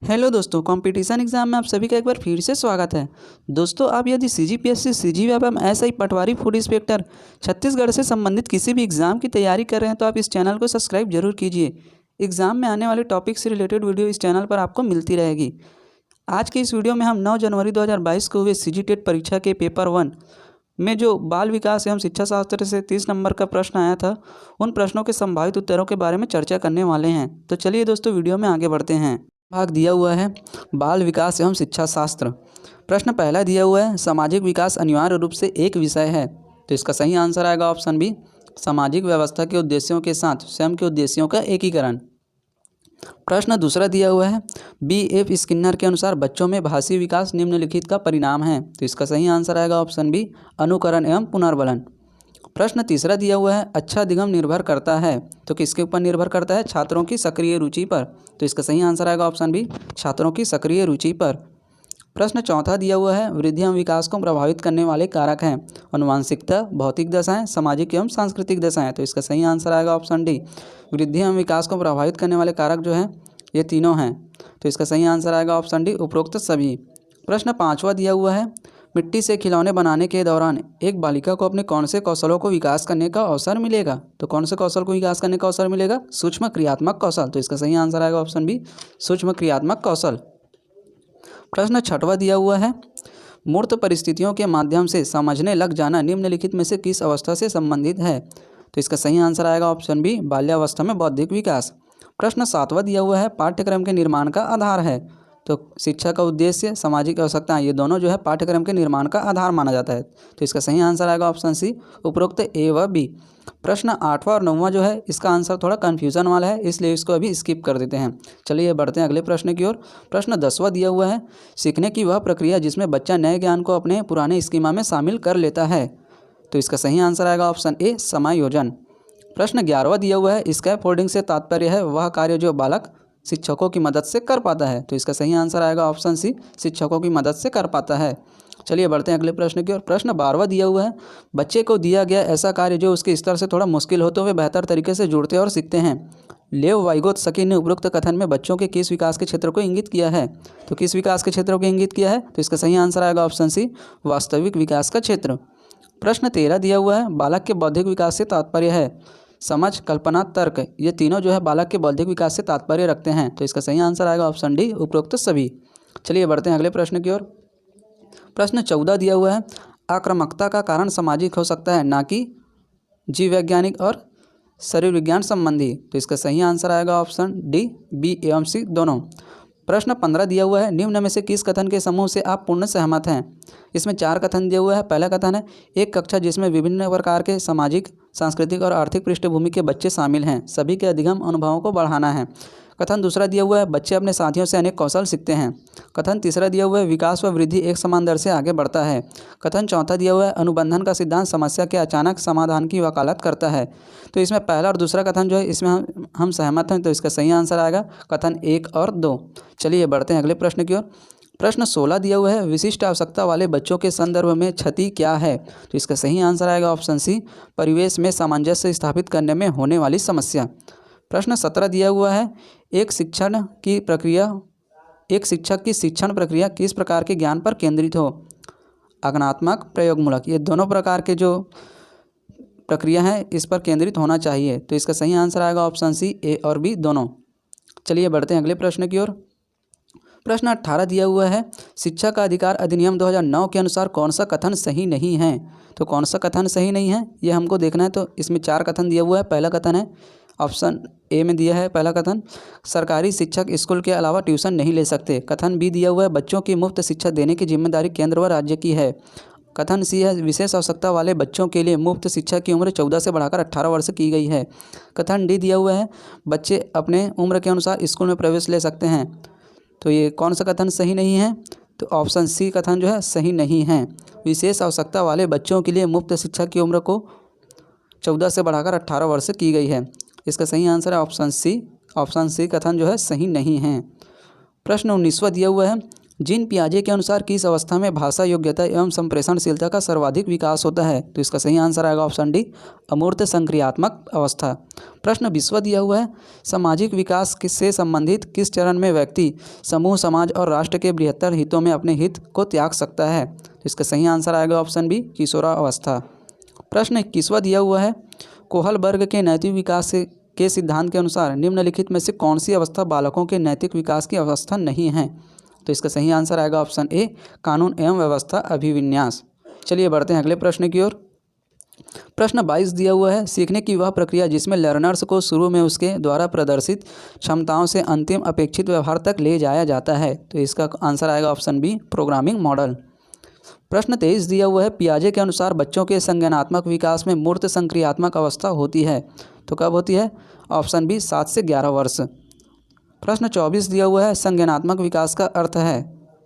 Hello दोस्तों, competition exam में आप सभी का एक बार फिर से स्वागत है। दोस्तों, आप यदि सीजीपीएससी, सीजीएल एवं एसआई पटवारी फूड इंस्पेक्टर छत्तीसगढ़ से संबंधित किसी भी एग्जाम की तैयारी कर रहे हैं तो आप इस चैनल को सब्सक्राइब जरूर कीजिए। एग्जाम में आने वाले टॉपिक से रिलेटेड वीडियो इस चैनल पर आपको मिलती रहेगी। आज की इस वीडियो में हम 9 जनवरी 2022 को हुए सीजीटेट परीक्षा के पेपर 1 में जो बाल विकास एवं शिक्षा शास्त्र से 30 नंबर का प्रश्न आया था, उन प्रश्नों के संभावित उत्तरों के बारे में चर्चा करने वाले हैं। तो चलिए दोस्तों, वीडियो में आगे बढ़ते हैं। भाग दिया हुआ है बाल विकास एवं शिक्षा शास्त्र। प्रश्न पहला दिया हुआ है, सामाजिक विकास अनिवार्य रूप से एक विषय है। तो इसका सही आंसर आएगा ऑप्शन बी, सामाजिक व्यवस्था के उद्देश्यों के साथ स्वयं के उद्देश्यों का एकीकरण। प्रश्न दूसरा दिया हुआ है, B.F. स्किनर के अनुसार बच्चों में भाषी विकास निम्नलिखित का परिणाम है। तो इसका सही आंसर आएगा ऑप्शन बी, अनुकरण एवं पुनर्बलन। प्रश्न तीसरा दिया हुआ है, अच्छा अधिगम निर्भर करता है। तो किसके ऊपर निर्भर करता है? छात्रों की सक्रिय रुचि पर। तो इसका सही आंसर आएगा ऑप्शन बी, छात्रों की सक्रिय रुचि पर। प्रश्न चौथा दिया हुआ है, वृद्धि एवं विकास को प्रभावित करने वाले कारक हैं। आनुवांशिकता, भौतिक दशाएं, सामाजिक एवं सांस्कृतिक दशाएं। तो इसका सही आंसर आएगा ऑप्शन डी, वृद्धि एवं विकास को प्रभावित करने वाले कारक जो हैं ये तीनों हैं। तो इसका सही आंसर आएगा ऑप्शन डी, उपरोक्त सभी। प्रश्न पाँचवा दिया हुआ है, मिट्टी से खिलौने बनाने के दौरान एक बालिका को अपने कौन से कौशलों को विकास करने का अवसर मिलेगा? तो कौन से कौशल को विकास करने का अवसर मिलेगा? सूक्ष्म क्रियात्मक कौशल। तो इसका सही आंसर आएगा ऑप्शन बी, सूक्ष्म क्रियात्मक कौशल। प्रश्न छठवां दिया हुआ है, मूर्त परिस्थितियों के माध्यम से समझने लग जाना निम्नलिखित में से किस अवस्था से संबंधित है? तो इसका सही आंसर आएगा ऑप्शन बी, बाल्यावस्था में बौद्धिक विकास। प्रश्न सातवां दिया हुआ है, पाठ्यक्रम के निर्माण का आधार है। तो शिक्षा का उद्देश्य, सामाजिक आवश्यकताएं, ये दोनों जो है पाठ्यक्रम के निर्माण का आधार माना जाता है। तो इसका सही आंसर आएगा ऑप्शन सी, उपरोक्त ए व बी। प्रश्न आठवां और नौवां जो है इसका आंसर थोड़ा कन्फ्यूजन वाला है, इसलिए इसको अभी स्किप कर देते हैं। चलिए बढ़ते हैं अगले प्रश्न की ओर। प्रश्न 10वां दिया हुआ है, सीखने की वह प्रक्रिया जिसमें बच्चा नए ज्ञान को अपने पुराने स्कीमा में शामिल कर लेता है। तो इसका सही आंसर आएगा ऑप्शन ए, समायोजन। प्रश्न 11वां दिया हुआ है, स्कैप फोल्डिंग से तात्पर्य है वह कार्य जो बालक शिक्षकों की मदद से कर पाता है। तो इसका सही आंसर आएगा ऑप्शन सी, शिक्षकों की मदद से कर पाता है। चलिए बढ़ते हैं अगले प्रश्न की ओर। प्रश्न 12वां दिया हुआ है, बच्चे को दिया गया ऐसा कार्य जो उसके स्तर से थोड़ा मुश्किल हो तो वे बेहतर तरीके से जुड़ते और सीखते हैं। लेव वाइगोत्स्की ने उपरोक्त कथन में बच्चों के किस विकास के क्षेत्र को इंगित किया है? तो किस विकास के क्षेत्र को इंगित किया है? तो इसका सही आंसर आएगा ऑप्शन सी, वास्तविक विकास का क्षेत्र। प्रश्न 13 दिया हुआ है, बालक के बौद्धिक विकास से तात्पर्य है समझ, कल्पना, तर्क, ये तीनों जो है बालक के बौद्धिक विकास से तात्पर्य रखते हैं। तो इसका सही आंसर आएगा ऑप्शन डी, उपरोक्त सभी। चलिए बढ़ते हैं अगले प्रश्न की ओर। प्रश्न 14 दिया हुआ है, आक्रामकता का कारण सामाजिक हो सकता है ना कि जीव वैज्ञानिक और शरीर विज्ञान संबंधी। तो इसका सही आंसर आएगा ऑप्शन डी, बी एवं सी दोनों। प्रश्न 15 दिया हुआ है, निम्न में से किस कथन के समूह से आप पूर्ण सहमत हैं? इसमें 4 कथन दिया हुआ है। पहला कथन है, एक कक्षा जिसमें विभिन्न प्रकार के सामाजिक, सांस्कृतिक और आर्थिक पृष्ठभूमि के बच्चे शामिल हैं, सभी के अधिगम अनुभवों को बढ़ाना है। कथन दूसरा दिया हुआ है, बच्चे अपने साथियों से अनेक कौशल सीखते हैं। कथन तीसरा दिया हुआ है, विकास व वृद्धि एक समान दर से आगे बढ़ता है। कथन चौथा दिया हुआ है, अनुबंधन का सिद्धांत समस्या के अचानक समाधान की वकालत करता है। तो इसमें पहला और दूसरा कथन जो है इसमें हम सहमत हैं। तो इसका सही आंसर आएगा कथन 1 और 2। चलिए बढ़ते हैं अगले प्रश्न की ओर। प्रश्न 16 दिया हुआ है, विशिष्ट आवश्यकता वाले बच्चों के संदर्भ में क्षति क्या है? तो इसका सही आंसर आएगा ऑप्शन सी, परिवेश में सामंजस्य स्थापित करने में होने वाली समस्या। प्रश्न 17 दिया हुआ है, एक शिक्षक की शिक्षण प्रक्रिया किस प्रकार के ज्ञान पर केंद्रित हो? आज्ञानात्मक, प्रयोगमूलक, ये दोनों प्रकार के जो प्रक्रिया है इस पर केंद्रित होना चाहिए। तो इसका सही आंसर आएगा ऑप्शन सी, ए और बी दोनों। चलिए बढ़ते हैं अगले प्रश्न की ओर। प्रश्न 18 दिया हुआ है, शिक्षा का अधिकार अधिनियम 2009 के अनुसार कौन सा कथन सही नहीं है? तो कौन सा कथन सही नहीं है ये हमको देखना है। तो इसमें 4 कथन दिया हुआ है। पहला कथन है ऑप्शन ए में दिया है, पहला कथन, सरकारी शिक्षक स्कूल के अलावा ट्यूशन नहीं ले सकते। कथन बी दिया हुआ है, बच्चों की मुफ्त शिक्षा देने की जिम्मेदारी केंद्र व राज्य की है। कथन सी है, विशेष आवश्यकता वाले बच्चों के लिए मुफ्त शिक्षा की उम्र 14 से बढ़ाकर 18 वर्ष की गई है। कथन डी दिया हुआ है, बच्चे अपने उम्र के अनुसार स्कूल में प्रवेश ले सकते हैं। तो ये कौन सा कथन सही नहीं है? तो ऑप्शन सी कथन जो है सही नहीं है। विशेष आवश्यकता वाले बच्चों के लिए मुफ्त शिक्षा की उम्र को 14 से बढ़ाकर 18 वर्ष की गई है। इसका सही आंसर है ऑप्शन सी। ऑप्शन सी कथन जो है सही नहीं है। प्रश्न 19वां दिया हुआ है, जीन पियाजे के अनुसार किस अवस्था में भाषा योग्यता एवं संप्रेषणशीलता का सर्वाधिक विकास होता है? तो इसका सही आंसर आएगा ऑप्शन डी, अमूर्त संक्रियात्मक अवस्था। प्रश्न 20वां दिया हुआ है, सामाजिक विकास से संबंधित किस चरण में व्यक्ति समूह, समाज और राष्ट्र के बृहत्तर हितों में अपने हित को त्याग सकता है? तो इसका सही आंसर आएगा ऑप्शन बी, किशोरावस्था। प्रश्न 21वां दिया हुआ है, कोहलबर्ग के नैतिक विकास के सिद्धांत के अनुसार निम्नलिखित में से कौन सी अवस्था बालकों के नैतिक विकास की अवस्था नहीं है? तो इसका सही आंसर आएगा ऑप्शन ए, कानून एवं व्यवस्था अभिविन्यास। चलिए बढ़ते हैं अगले प्रश्न की ओर। प्रश्न 22 दिया हुआ है, सीखने की वह प्रक्रिया जिसमें लर्नर्स को शुरू में उसके द्वारा प्रदर्शित क्षमताओं से अंतिम अपेक्षित व्यवहार तक ले जाया जाता है। तो इसका आंसर आएगा ऑप्शन बी, प्रोग्रामिंग मॉडल। प्रश्न 23 दिया हुआ है, पियाजे के अनुसार बच्चों के संज्ञानात्मक विकास में मूर्त संक्रियात्मक अवस्था होती है। तो कब होती है? ऑप्शन बी, 7 से 11 वर्ष। प्रश्न 24 दिया हुआ है, संज्ञानात्मक विकास का अर्थ है।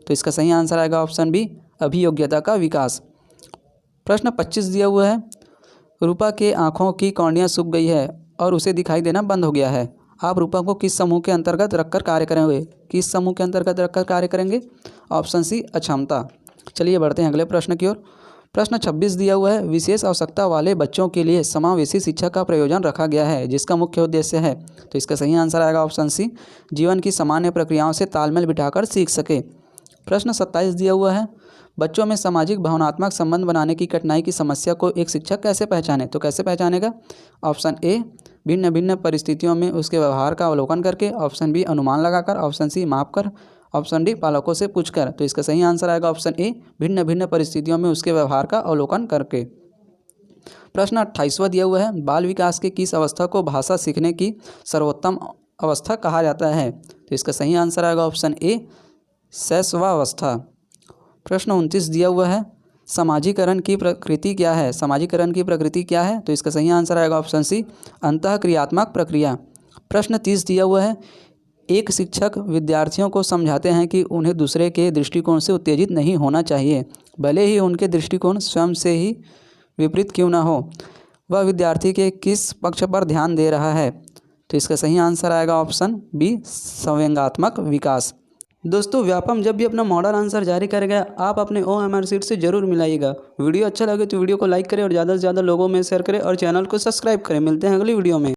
तो इसका सही आंसर आएगा ऑप्शन बी, अभियोग्यता का विकास। प्रश्न 25 दिया हुआ है, रूपा के आँखों की कॉर्निया सूख गई है और उसे दिखाई देना बंद हो गया है। आप रूपा को किस समूह के अंतर्गत रखकर कार्य करेंगे? किस समूह के अंतर्गत रखकर कार्य करेंगे? ऑप्शन सी, अक्षमता। चलिए बढ़ते हैं अगले प्रश्न की ओर। प्रश्न 26 दिया हुआ है, विशेष आवश्यकता वाले बच्चों के लिए समावेशी शिक्षा का प्रयोजन रखा गया है जिसका मुख्य उद्देश्य है। तो इसका सही आंसर आएगा ऑप्शन सी, जीवन की सामान्य प्रक्रियाओं से तालमेल बिठाकर सीख सके। प्रश्न 27 दिया हुआ है, बच्चों में सामाजिक भावनात्मक संबंध बनाने की कठिनाई की समस्या को एक शिक्षक कैसे पहचाने? तो कैसे पहचानेगा? ऑप्शन ए, भिन्न भिन्न परिस्थितियों में उसके व्यवहार का अवलोकन करके। ऑप्शन बी, अनुमान लगाकर। ऑप्शन सी, माप कर। ऑप्शन डी, पालकों से पूछकर। तो इसका सही आंसर आएगा ऑप्शन ए, भिन्न भिन्न परिस्थितियों में उसके व्यवहार का अवलोकन करके। प्रश्न 28वां दिया हुआ है, बाल विकास के किस अवस्था को भाषा सीखने की सर्वोत्तम अवस्था कहा जाता है? तो इसका सही आंसर आएगा ऑप्शन ए, शैशवावस्था। प्रश्न 29 दिया हुआ है, समाजीकरण की प्रकृति क्या है? समाजीकरण की प्रकृति क्या है? तो इसका सही आंसर आएगा ऑप्शन सी, अंतःक्रियात्मक प्रक्रिया। प्रश्न 30 दिया हुआ है, एक शिक्षक विद्यार्थियों को समझाते हैं कि उन्हें दूसरे के दृष्टिकोण से उत्तेजित नहीं होना चाहिए, भले ही उनके दृष्टिकोण स्वयं से ही विपरीत क्यों न हो। वह विद्यार्थी के किस पक्ष पर ध्यान दे रहा है? तो इसका सही आंसर आएगा ऑप्शन बी, संवेगात्मक विकास। दोस्तों, व्यापम जब भी अपना मॉडल आंसर जारी करेगा आप अपने OMR शीट से जरूर मिलाइएगा। वीडियो अच्छा लगे तो वीडियो को लाइक करें और ज़्यादा से ज़्यादा लोगों में शेयर करें और चैनल को सब्सक्राइब करें। मिलते हैं अगली वीडियो में।